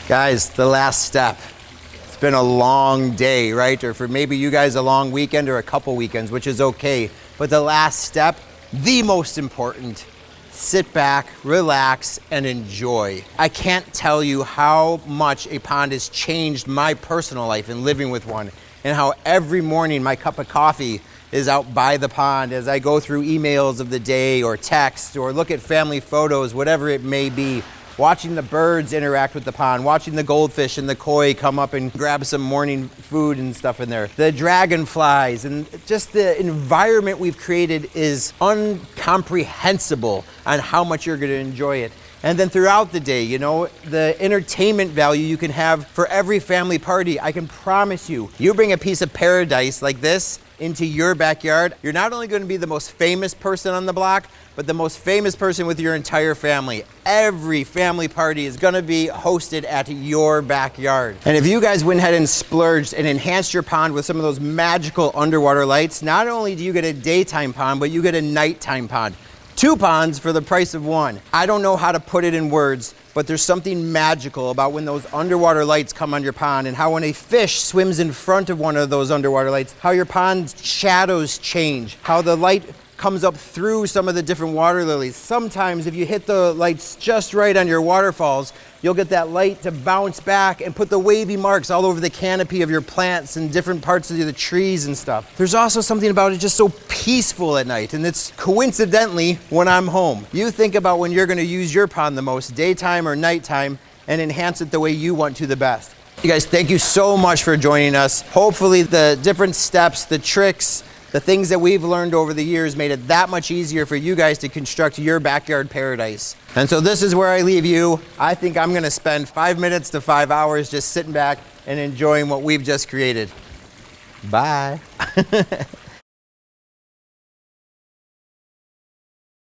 Guys, the last step. It's been a long day, right? Or for maybe you guys a long weekend or a couple weekends, which is okay. But the last step, the most important, sit back, relax, and enjoy. I can't tell you how much a pond has changed my personal life in living with one, and how every morning my cup of coffee is out by the pond as I go through emails of the day or texts or look at family photos, whatever it may be. Watching the birds interact with the pond, watching the goldfish and the koi come up and grab some morning food and stuff in there. The dragonflies and just the environment we've created is incomprehensible on how much you're gonna enjoy it. And then throughout the day, you know, the entertainment value you can have for every family party. I can promise you, you bring a piece of paradise like this into your backyard, you're not only going to be the most famous person on the block, but the most famous person with your entire family. Every family party is going to be hosted at your backyard. And if you guys went ahead and splurged and enhanced your pond with some of those magical underwater lights, not only do you get a daytime pond, but you get a nighttime pond. 2 ponds for the price of 1. I don't know how to put it in words, but there's something magical about when those underwater lights come on your pond, and how when a fish swims in front of one of those underwater lights, how your pond's shadows change, how the light comes up through some of the different water lilies. Sometimes if you hit the lights just right on your waterfalls, you'll get that light to bounce back and put the wavy marks all over the canopy of your plants and different parts of the trees and stuff. There's also something about it just so peaceful at night, and it's coincidentally when I'm home. You think about when you're gonna use your pond the most, daytime or nighttime, and enhance it the way you want to the best. You guys, thank you so much for joining us. Hopefully the different steps, the tricks, the things that we've learned over the years made it that much easier for you guys to construct your backyard paradise. And so this is where I leave you. I think I'm gonna spend 5 minutes to 5 hours just sitting back and enjoying what we've just created. Bye.